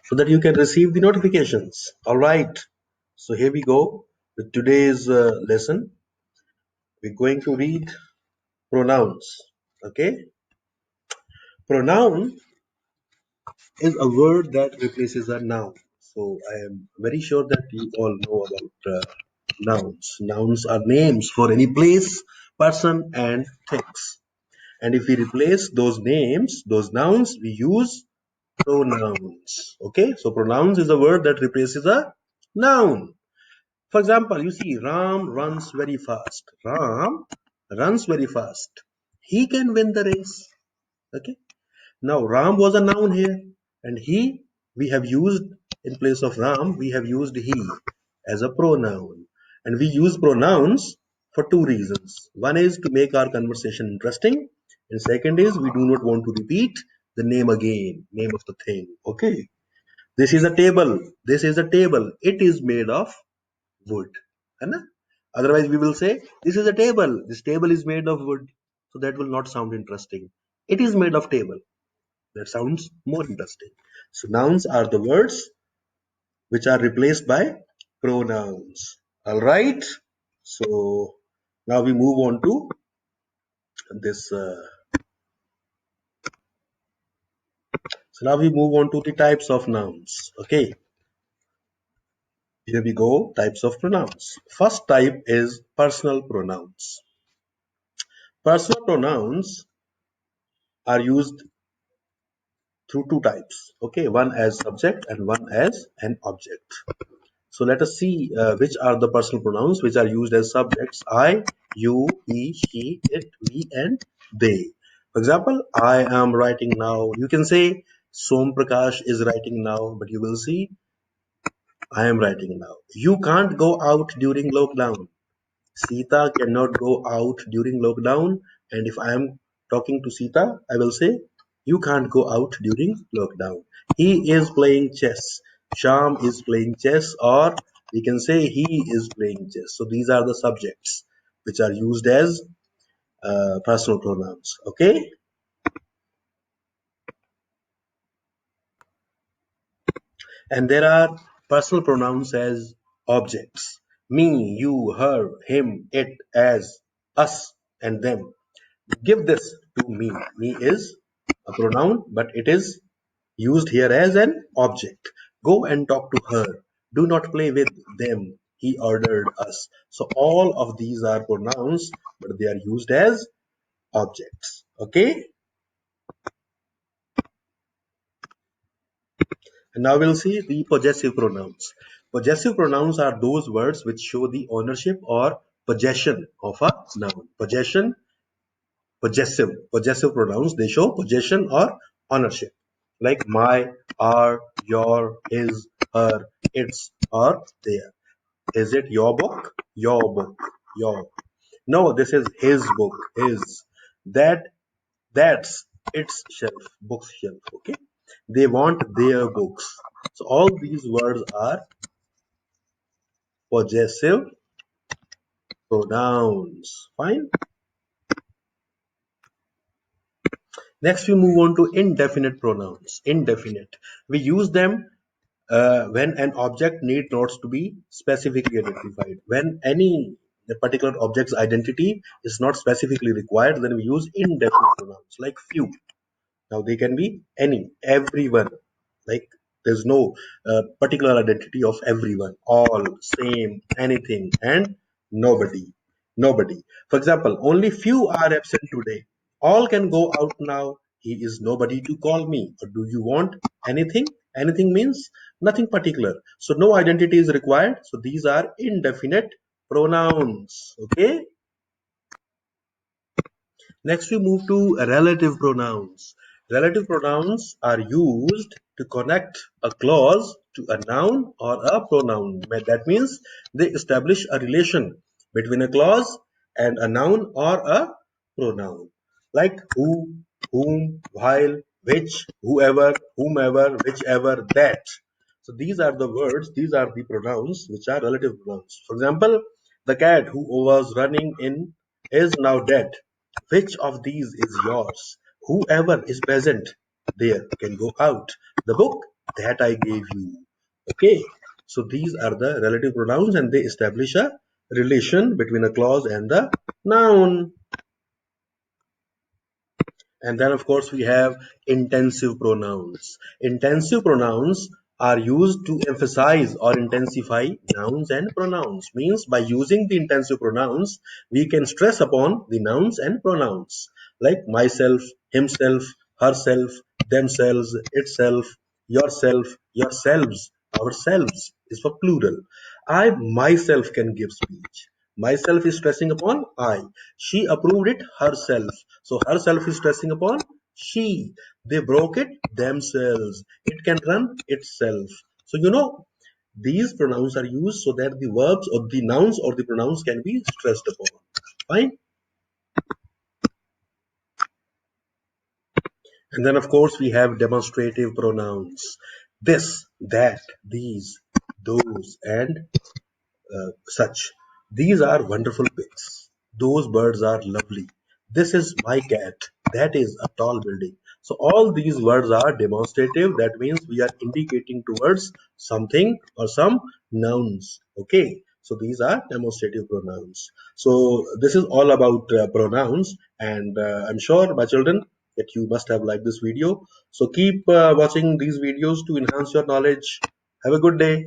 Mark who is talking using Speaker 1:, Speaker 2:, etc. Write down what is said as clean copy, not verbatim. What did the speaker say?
Speaker 1: so that you can receive the notifications. All right. So here we go with today's lesson. We're going to read pronouns. Okay. Pronoun is a word that replaces a noun. So I am very sure that you all know about nouns. Nouns are names for any place, person, and things. And if we replace those names, those nouns, we use pronouns. Okay, so pronouns is a word that replaces a noun. For example, you see Ram runs very fast. Ram runs very fast. He can win the race. Okay. Now Ram was a noun here, and he we have used in place of Ram, we have used he as a pronoun. And we use pronouns for two reasons. One is to make our conversation interesting, and second is we do not want to repeat the name again, name of the thing. Okay. This is a table. This is a table. It is made of wood. है ना? Otherwise, we will say, this is a table. This table is made of wood. So that will not sound interesting. It is made of table. That sounds more interesting. So nouns are the words which are replaced by pronouns. All right. So now we move on to this. So now we move on to the types of nouns. Okay. Here we go. Types of pronouns. First type is personal pronouns. Personal pronouns are used through two types. Okay. One as subject and one as an object. So let us see which are the personal pronouns which are used as subjects. I, you, he, she, it, we, and they. For example, I am writing now. You can say Som Prakash is writing now, but you will see I am writing now. You can't go out during lockdown. Sita cannot go out during lockdown. And if I am talking to Sita, I will say, you can't go out during lockdown. He is playing chess. Sham is playing chess, or we can say he is playing chess. So these are the subjects which are used as personal pronouns. Okay. And there are personal pronouns as objects. Me, you, her, him, it, as, us, and them. Give this to me. Me is a pronoun, but it is used here as an object. Go and talk to her. Do not play with them. He ordered us. So all of these are pronouns, but they are used as objects. Okay. And now we'll see the possessive pronouns. Possessive pronouns are those words which show the ownership or possession of a noun. Possessive pronouns, they show possession or ownership, like my, our, your, his, her, its, or their. Is it your book? Your book. Your. No, this is his book. His. That's its shelf. Bookshelf. Okay. They want their books. So all these words are possessive pronouns. Fine. Next, we move on to indefinite pronouns. Indefinite. We use them when an object need not to be specifically identified. When any particular object's identity is not specifically required, then we use indefinite pronouns like few. Now they can be any, everyone. Like there's no particular identity of everyone, all, same, anything, and nobody. Nobody. For example, only few are absent today. All can go out now. He is nobody to call me. Or do you want anything? Anything means nothing particular. So no identity is required. So these are indefinite pronouns. Okay. Next, we move to relative pronouns. Relative pronouns are used to connect a clause to a noun or a pronoun. That means they establish a relation between a clause and a noun or a pronoun. Like who, whom, while, which, whoever, whomever, whichever, that. So these are the words, these are the pronouns which are relative pronouns. For example, the cat who was running in is now dead. Which of these is yours? Whoever is present there can go out. The book that I gave you. Okay, so these are the relative pronouns and they establish a relation between a clause and the noun. And then, of course, we have intensive pronouns. Intensive pronouns are used to emphasize or intensify nouns and pronouns. Means by using the intensive pronouns, we can stress upon the nouns and pronouns like myself, himself, herself, themselves, itself, yourself, yourselves, ourselves is for plural. I myself can give speech. Myself is stressing upon I. She approved it herself. So herself is stressing upon she. They broke it themselves. It can run itself. So these pronouns are used so that the verbs or the nouns or the pronouns can be stressed upon. Fine. And then of course we have demonstrative pronouns. This, that, these, those, and such. These are wonderful pics. Those birds are lovely. This is my cat. That is a tall building. So all these words are demonstrative. That means we are indicating towards something or some nouns. Okay. So these are demonstrative pronouns. So this is all about pronouns, and I'm sure, my children, that you must have liked this video. So keep watching these videos to enhance your knowledge. Have a good day.